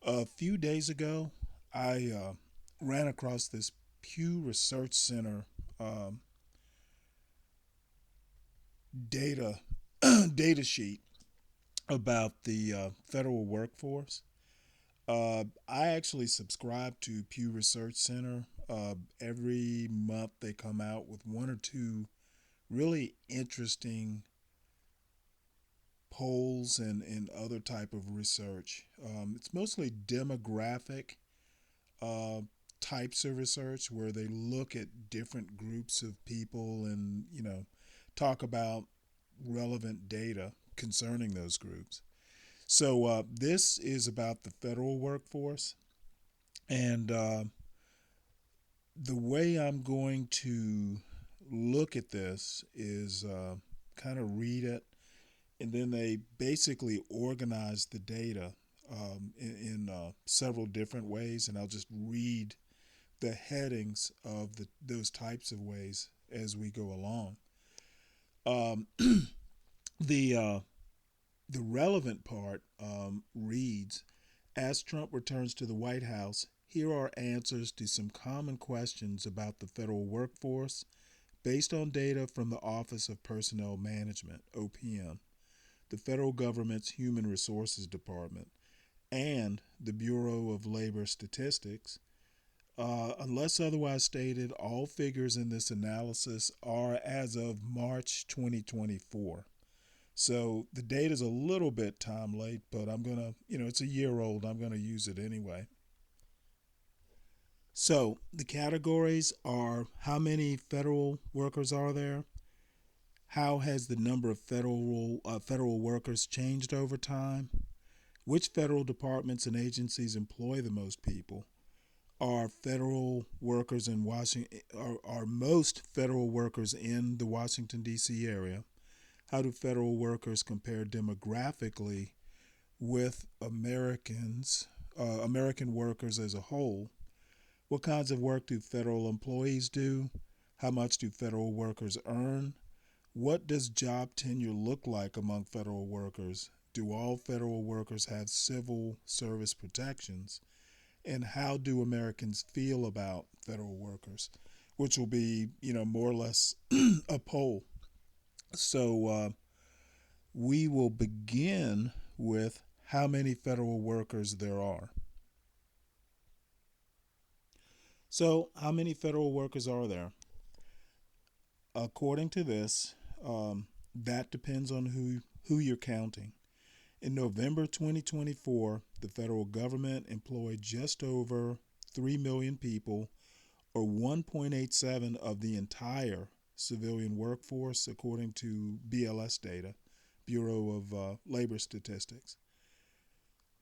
A few days ago, I ran across this Pew Research Center um, data data sheet about the federal workforce. I actually subscribe to Pew Research Center. Every month they come out with one or two really interesting polls and other type of research. It's mostly demographic uh, types of research where they look at different groups of people and talk about relevant data concerning those groups. So this is about the federal workforce, and the way I'm going to look at this is kind of read it, and then they basically organize the data in several different ways, and I'll just read the headings of those types of ways as we go along. Um, the uh, the relevant part reads: As Trump returns to the White House, here are answers to some common questions about the federal workforce based on data from the Office of Personnel Management (OPM), the federal government's Human Resources Department, and the Bureau of Labor Statistics. Unless otherwise stated, all figures in this analysis are as of March 2024. So the data is a little bit time late, but I'm going to, it's a year old. I'm going to use it anyway. So the categories are: how many federal workers are there? How has the number of federal workers changed over time? Which federal departments and agencies employ the most people? Are federal workers in Washington are most federal workers in the Washington D.C. area? How do federal workers compare demographically with American workers as a whole? What kinds of work do federal employees do? How much do federal workers earn? What does job tenure look like among federal workers? Do all federal workers have civil service protections? And how do Americans feel about federal workers? Which will be, more or less a poll. So we will begin with how many federal workers there are. So, how many federal workers are there? According to this, that depends on who you're counting. In November 2024, the federal government employed just over 3 million people, or 1.87 of the entire civilian workforce, according to BLS data, Bureau of Labor Statistics.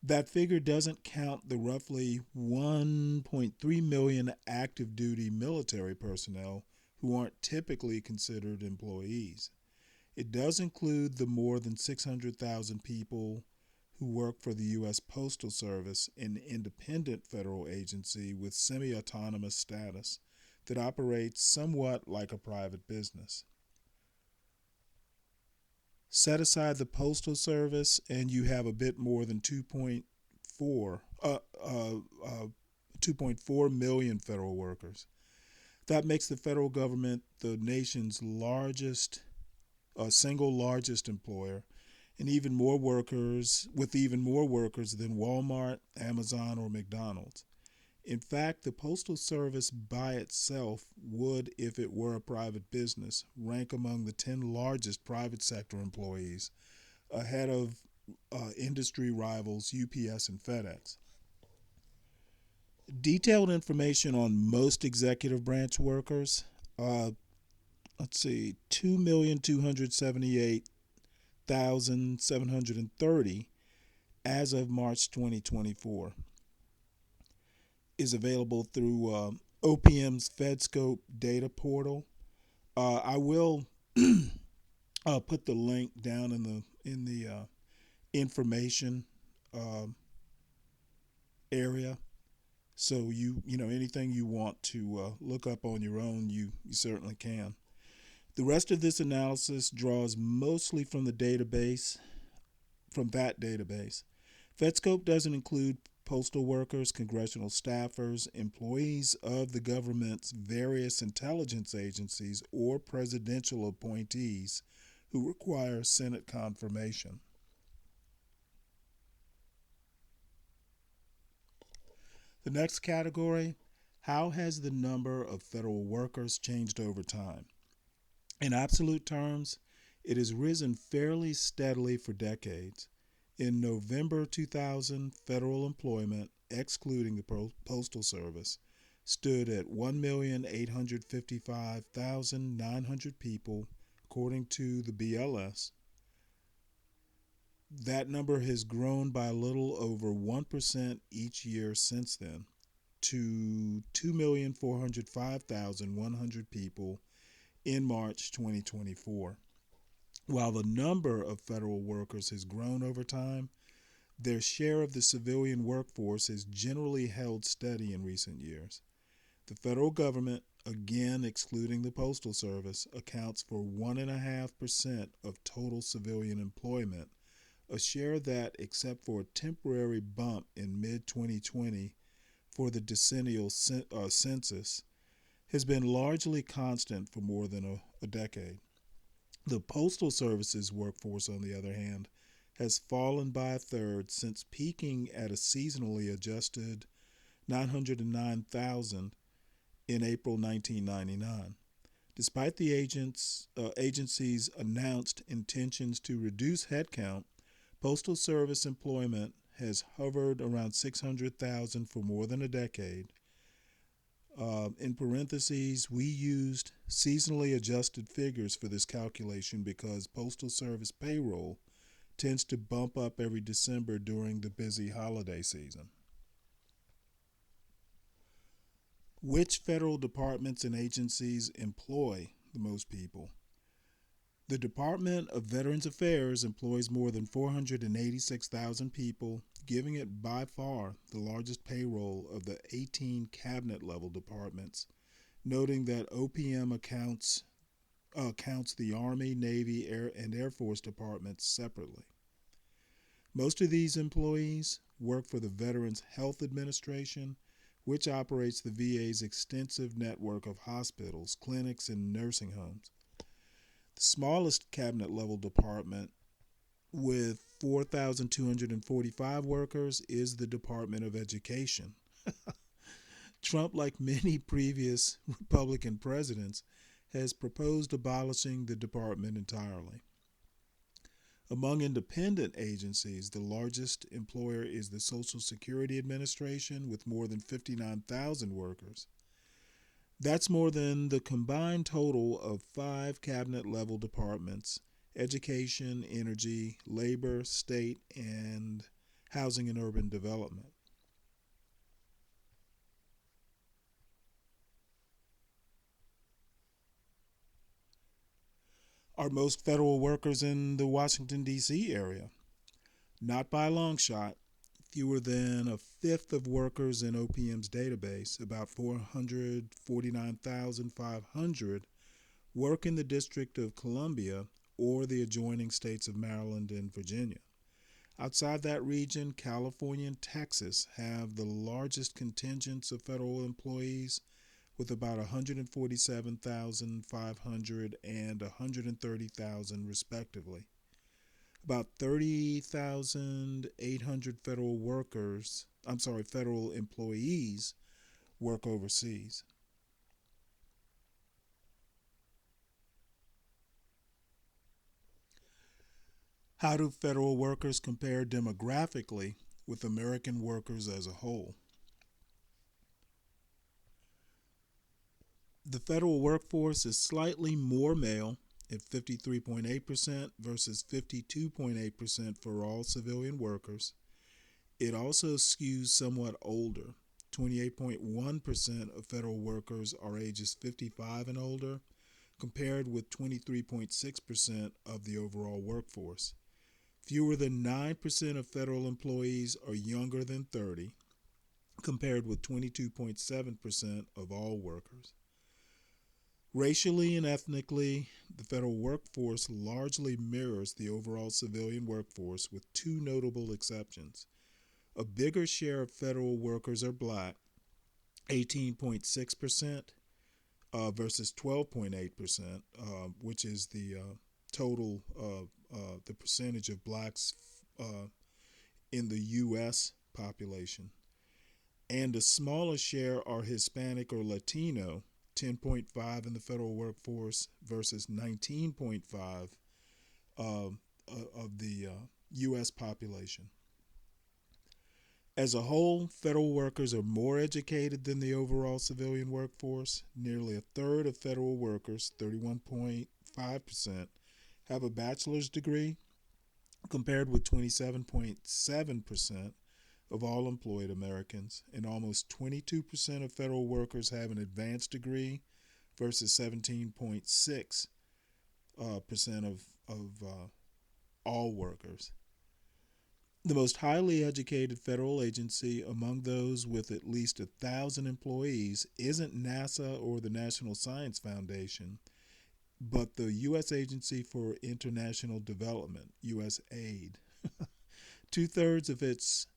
That figure doesn't count the roughly 1.3 million active duty military personnel who aren't typically considered employees. It does include the more than 600,000 people who work for the U.S. Postal Service, an independent federal agency with semi autonomous status that operates somewhat like a private business. Set aside the Postal Service, and you have a bit more than 2.4 million federal workers. That makes the federal government the nation's largest, single largest employer, and even more workers than Walmart, Amazon, or McDonald's. In fact, the Postal Service by itself would, if it were a private business, rank among the 10 largest private sector employees, ahead of industry rivals UPS and FedEx. Detailed information on most executive branch workers. Uh, let's see, 2,278,730 as of March 2024 is available through OPM's FedScope data portal. I will put the link down in the information um, area. So anything you want to look up on your own, you certainly can. The rest of this analysis draws mostly from that database. FedScope doesn't include postal workers, congressional staffers, employees of the government's various intelligence agencies, or presidential appointees who require Senate confirmation. The next category: how has the number of federal workers changed over time? In absolute terms, it has risen fairly steadily for decades. In November 2000, federal employment, excluding the Postal Service, stood at 1,855,900 people, according to the BLS. That number has grown by a little over 1% each year since then to 2,405,100 people in March 2024. While the number of federal workers has grown over time, their share of the civilian workforce has generally held steady in recent years. The federal government, again excluding the Postal Service, accounts for 1.5% of total civilian employment, a share that, except for a temporary bump in mid 2020 for the decennial census, has been largely constant for more than a decade. The Postal Service's workforce, on the other hand, has fallen by a third since peaking at a seasonally adjusted 909,000 in April 1999. Despite the agency's announced intentions to reduce headcount, Postal Service employment has hovered around 600,000 for more than a decade. In parentheses, we used seasonally adjusted figures for this calculation because Postal Service payroll tends to bump up every December during the busy holiday season. Which federal departments and agencies employ the most people? The Department of Veterans Affairs employs more than 486,000 people, giving it by far the largest payroll of the 18 cabinet-level departments, noting that OPM counts the Army, Navy, and Air Force departments separately. Most of these employees work for the Veterans Health Administration, which operates the VA's extensive network of hospitals, clinics, and nursing homes. The smallest cabinet-level department, with 4,245 workers, is the Department of Education. Trump, like many previous Republican presidents, has proposed abolishing the department entirely. Among independent agencies, the largest employer is the Social Security Administration, with more than 59,000 workers. That's more than the combined total of 5 cabinet-level departments: education, energy, labor, state, and housing and urban development. Are most federal workers in the Washington, D.C. area? Not by a long shot. Fewer than a fifth of workers in OPM's database, about 449,500, work in the District of Columbia or the adjoining states of Maryland and Virginia. Outside that region, California and Texas have the largest contingents of federal employees, with about 147,500 and 130,000 respectively. About 30,800 federal employees work overseas. How do federal workers compare demographically with American workers as a whole? The federal workforce is slightly more male at 53.8% versus 52.8% for all civilian workers. It also skews somewhat older. 28.1% of federal workers are ages 55 and older, compared with 23.6% of the overall workforce. Fewer than 9% of federal employees are younger than 30, compared with 22.7% of all workers. Racially and ethnically, the federal workforce largely mirrors the overall civilian workforce, with two notable exceptions. A bigger share of federal workers are black, 18.6%, versus 12.8%, which is the total, the percentage of blacks in the U.S. population. And a smaller share are Hispanic or Latino, 10.5 in the federal workforce versus 19.5 of the U.S. population. As a whole, federal workers are more educated than the overall civilian workforce. Nearly a third of federal workers, 31.5%, have a bachelor's degree, compared with 27.7% of all employed Americans, and almost 22% of federal workers have an advanced degree versus 17.6% of all workers. The most highly educated federal agency among those with at least 1,000 employees isn't NASA or the National Science Foundation, but the U.S. Agency for International Development, USAID. Two-thirds of its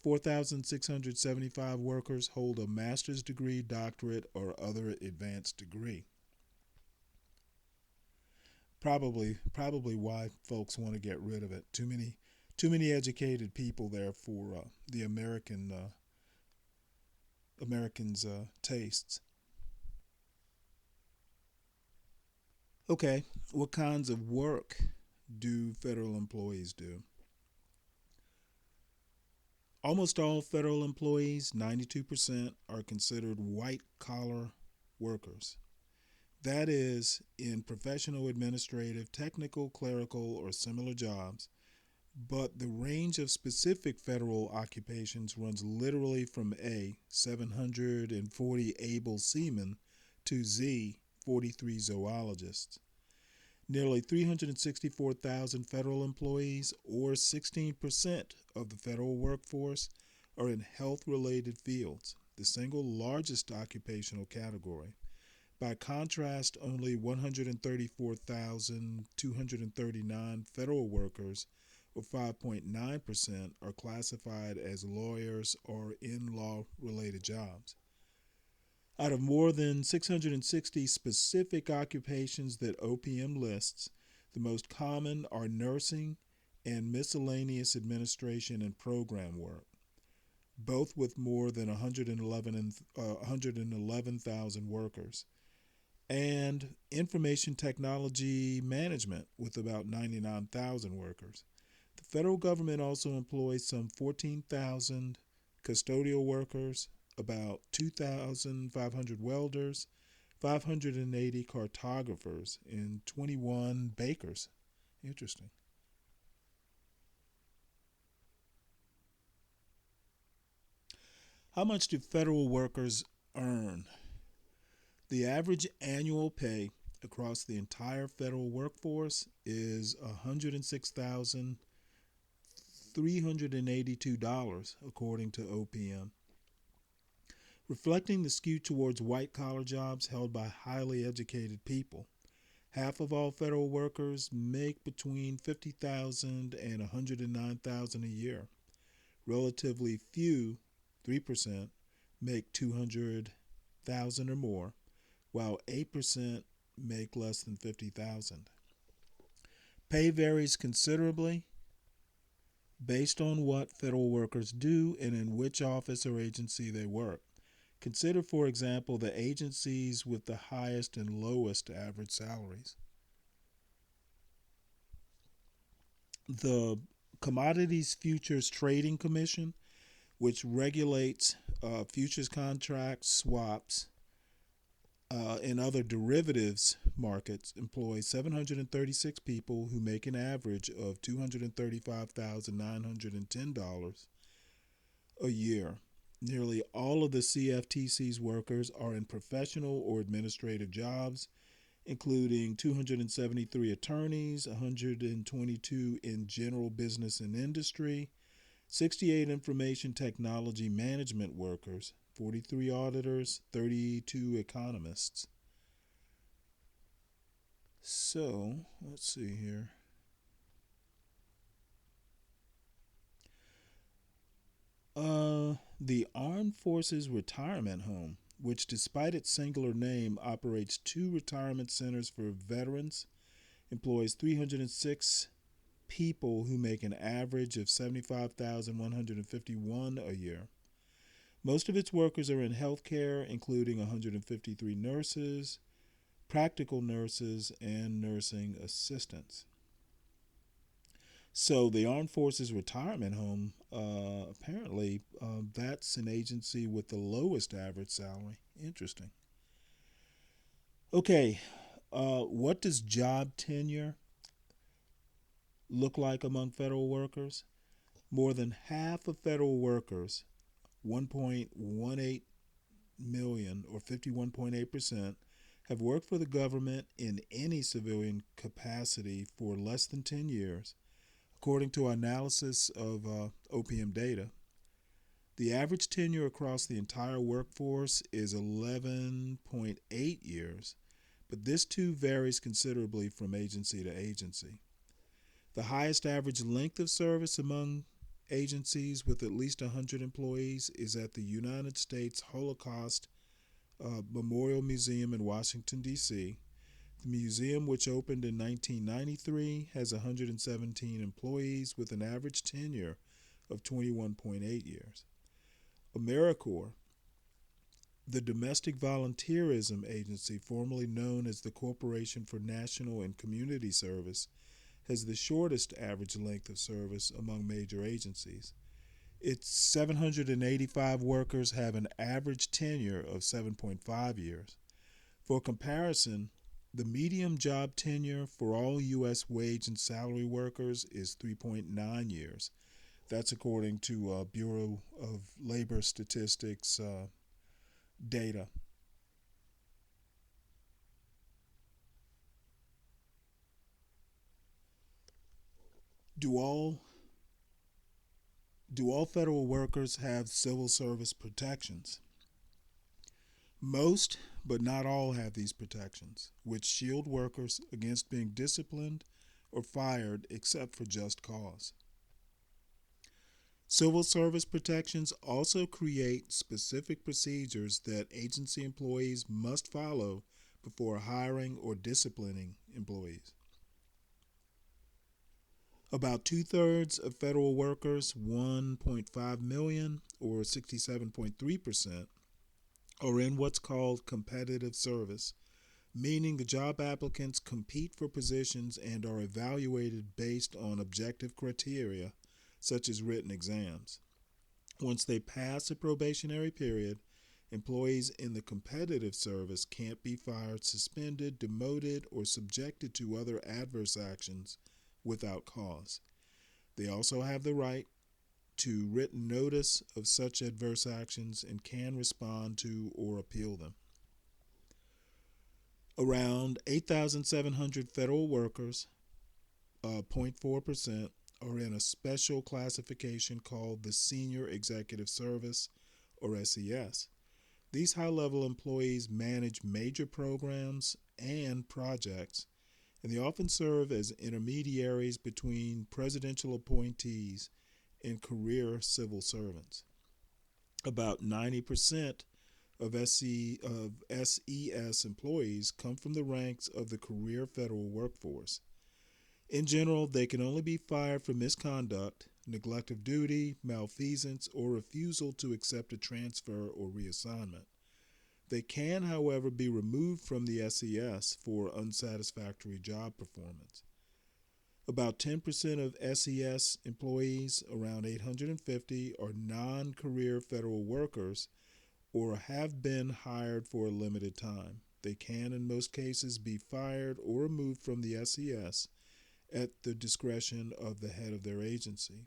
4,675 workers hold a master's degree, doctorate, or other advanced degree. Probably why folks want to get rid of it. Too many educated people there for the Americans' tastes. Okay, what kinds of work do federal employees do? Almost all federal employees, 92%, are considered white-collar workers. That is, in professional, administrative, technical, clerical, or similar jobs, but the range of specific federal occupations runs literally from A, 740 able seamen, to Z, 43 zoologists. Nearly 364,000 federal employees, or 16% of the federal workforce, are in health-related fields, the single largest occupational category. By contrast, only 134,239 federal workers, or 5.9%, are classified as lawyers or in law-related jobs. Out of more than 660 specific occupations that OPM lists, the most common are nursing and miscellaneous administration and program work, both with more than 111,000 workers, and information technology management with about 99,000 workers. The federal government also employs some 14,000 custodial workers, about 2,500 welders, 580 cartographers, and 21 bakers. Interesting. How much do federal workers earn? The average annual pay across the entire federal workforce is $106,382, according to OPM. Reflecting the skew towards white-collar jobs held by highly educated people. Half of all federal workers make between $50,000 and $109,000 a year. Relatively few, 3%, make $200,000 or more, while 8% make less than $50,000. Pay varies considerably based on what federal workers do and in which office or agency they work. Consider, for example, the agencies with the highest and lowest average salaries. The Commodities Futures Trading Commission, which regulates futures contracts, swaps, and other derivatives markets, employs 736 people who make an average of $235,910 a year. Nearly all of the CFTC's workers are in professional or administrative jobs, including 273 attorneys, 122 in general business and industry, 68 information technology management workers, 43 auditors, 32 economists. So, let's see here. The Armed Forces Retirement Home, which, despite its singular name, operates two retirement centers for veterans, employs 306 people who make an average of 75,151 a year. Most of its workers are in healthcare, including 153 nurses, practical nurses, and nursing assistants. So the Armed Forces Retirement Home, apparently, that's an agency with the lowest average salary. Interesting. Okay, what does job tenure look like among federal workers? More than half of federal workers, 1.18 million or 51.8%, have worked for the government in any civilian capacity for less than 10 years. According to analysis of OPM data, the average tenure across the entire workforce is 11.8 years, but this too varies considerably from agency to agency. The highest average length of service among agencies with at least 100 employees is at the United States Holocaust Memorial Museum in Washington, D.C. The museum, which opened in 1993, has 117 employees with an average tenure of 21.8 years. AmeriCorps, the domestic volunteerism agency formerly known as the Corporation for National and Community Service, has the shortest average length of service among major agencies. Its 785 workers have an average tenure of 7.5 years. For comparison, the median job tenure for all U.S. wage and salary workers is 3.9 years. That's according to Bureau of Labor Statistics data. Do all federal workers have civil service protections? Most, but not all, have these protections, which shield workers against being disciplined or fired except for just cause. Civil service protections also create specific procedures that agency employees must follow before hiring or disciplining employees. About two-thirds of federal workers, 1.5 million or 67.3%, are in what's called competitive service, meaning the job applicants compete for positions and are evaluated based on objective criteria, such as written exams. Once they pass a probationary period, employees in the competitive service can't be fired, suspended, demoted, or subjected to other adverse actions without cause. They also have the right to written notice of such adverse actions and can respond to or appeal them. Around 8,700 federal workers, 0.4%, are in a special classification called the Senior Executive Service, or SES. These high-level employees manage major programs and projects, and they often serve as intermediaries between presidential appointees and career civil servants. About 90% of SES employees come from the ranks of the career federal workforce. In general, they can only be fired for misconduct, neglect of duty, malfeasance, or refusal to accept a transfer or reassignment. They can, however, be removed from the SES for unsatisfactory job performance. About 10% of SES employees, around 850, are non-career federal workers or have been hired for a limited time. They can, in most cases, be fired or removed from the SES at the discretion of the head of their agency.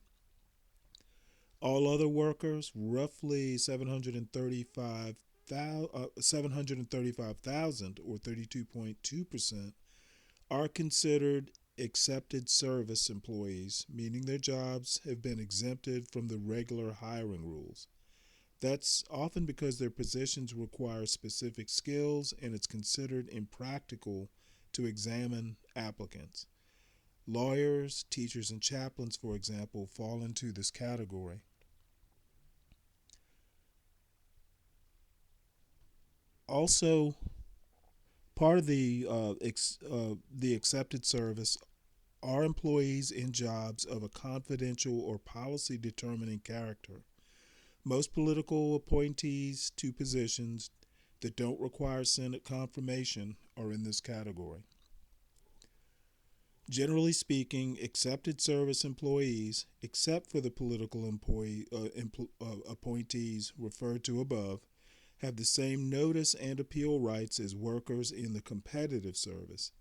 All other workers, roughly 735,000 or 32.2%, are considered accepted service employees, meaning their jobs have been exempted from the regular hiring rules. That's often because their positions require specific skills and it's considered impractical to examine applicants. Lawyers, teachers, and chaplains, for example, fall into this category. Also, part of the accepted service are employees in jobs of a confidential or policy determining character. Most political appointees to positions that don't require Senate confirmation are in this category. Generally speaking, accepted service employees, except for the political appointees referred to above, have the same notice and appeal rights as workers in the competitive service.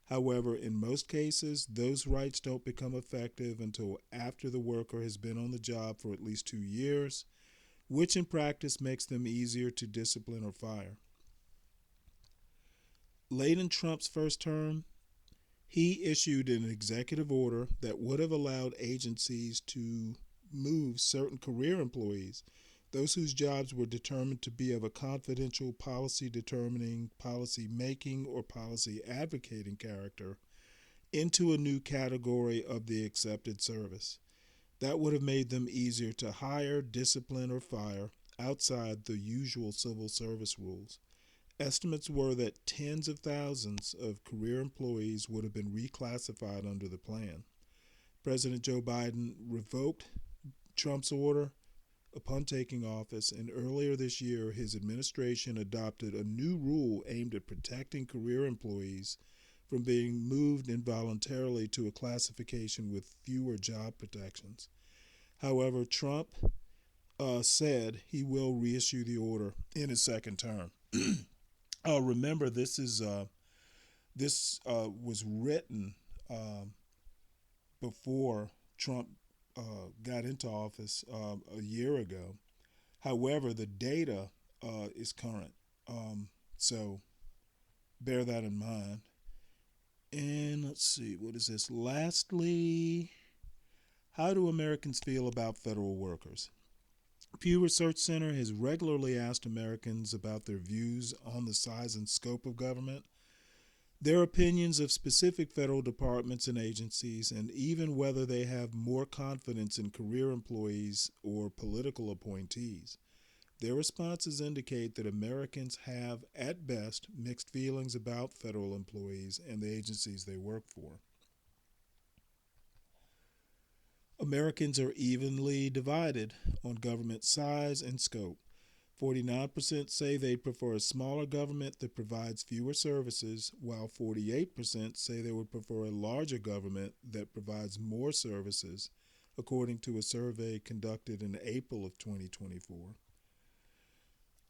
However, in most cases, those rights don't become effective until after the worker has been on the job for at least 2 years, which in practice makes them easier to discipline or fire. Late in Trump's first term, he issued an executive order that would have allowed agencies to move certain career employees, those whose jobs were determined to be of a confidential policy determining, policy making, or policy advocating character, into a new category of the accepted service. That would have made them easier to hire, discipline, or fire outside the usual civil service rules. Estimates were that tens of thousands of career employees would have been reclassified under the plan. President Joe Biden revoked Trump's order upon taking office, and earlier this year, his administration adopted a new rule aimed at protecting career employees from being moved involuntarily to a classification with fewer job protections. However, Trump said he will reissue the order in his second term. Remember, this was written before Trump got into office a year ago. However, the data is current, so bear that in mind. And let's see, what is this? Lastly, how do Americans feel about federal workers? Pew Research Center has regularly asked Americans about their views on the size and scope of government, their opinions of specific federal departments and agencies, and even whether they have more confidence in career employees or political appointees. Their responses indicate that Americans have, at best, mixed feelings about federal employees and the agencies they work for. Americans are evenly divided on government size and scope. 49% say they prefer a smaller government that provides fewer services, while 48% say they would prefer a larger government that provides more services, according to a survey conducted in April of 2024.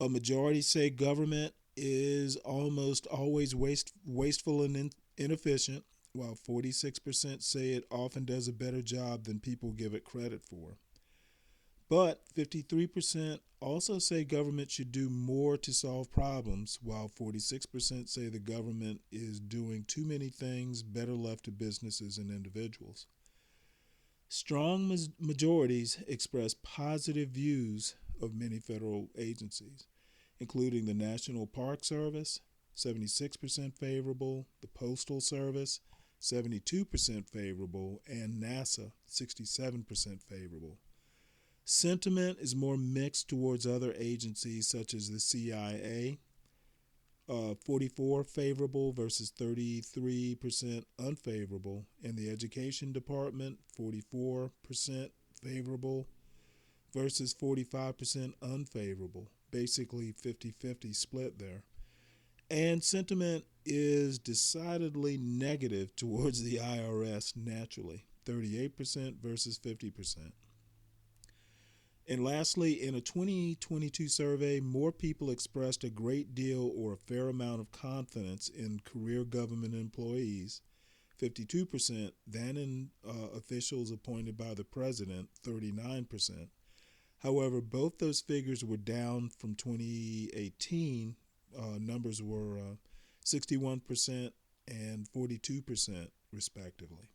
A majority say government is almost always wasteful and inefficient, while 46% say it often does a better job than people give it credit for. But 53% also say government should do more to solve problems, while 46% say the government is doing too many things better left to businesses and individuals. Strong majorities express positive views of many federal agencies, including the National Park Service, 76% favorable, the Postal Service, 72% favorable, and NASA, 67% favorable. Sentiment is more mixed towards other agencies such as the CIA, 44 favorable versus 33% unfavorable, and the Education Department, 44% favorable versus 45% unfavorable. Basically 50-50 split there. And sentiment is decidedly negative towards the IRS naturally, 38% versus 50%. And lastly, in a 2022 survey, more people expressed a great deal or a fair amount of confidence in career government employees, 52%, than in officials appointed by the president, 39%. However, both those figures were down from 2018. Numbers were 61% and 42%, respectively.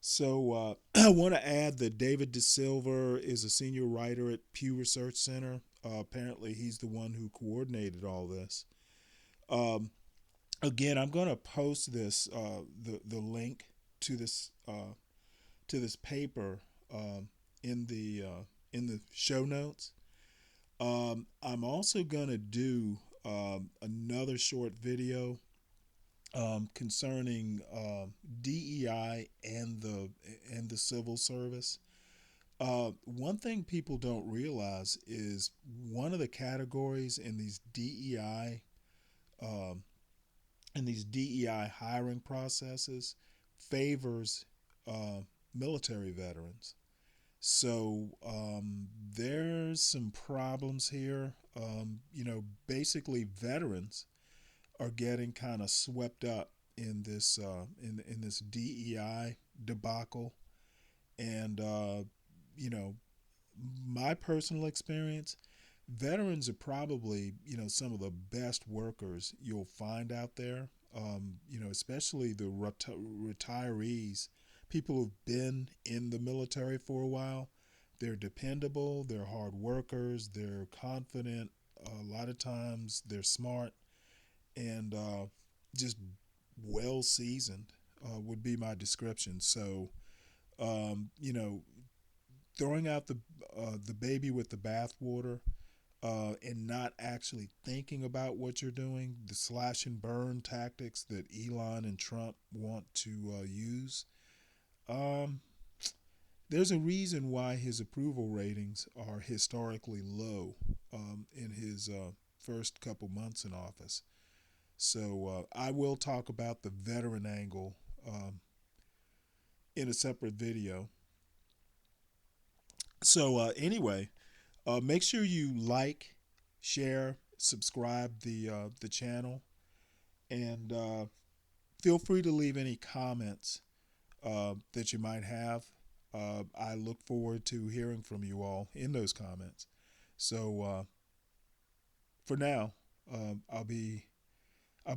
So I want to add that David DeSilver is a senior writer at Pew Research Center. Apparently, he's the one who coordinated all this. Um, Again, I'm going to post this the link to this paper in the show notes. I'm also going to do another short video concerning DEI and the civil service. One thing people don't realize is one of the categories um, in these DEI hiring processes favors uh, military veterans. So there's some problems here. Basically, veterans are getting kind of swept up in this DEI debacle, and you know, my personal experience, veterans are probably some of the best workers you'll find out there. Especially the retirees, people who've been in the military for a while. They're dependable. They're hard workers. They're confident. A lot of times, they're smart and just well seasoned. Would be my description. So, um, you know, throwing out the baby with the bathwater and not actually thinking about what you're doing, the slash and burn tactics that Elon and Trump want to use. Um, there's a reason why his approval ratings are historically low in his first couple months in office. So I will talk about the veteran angle in a separate video. So anyway, make sure you like, share, subscribe the channel, and feel free to leave any comments that you might have. I look forward to hearing from you all in those comments. So for now, I'll be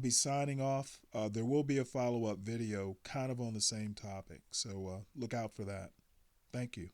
signing off. There will be a follow up video, kind of on the same topic. So look out for that. Thank you.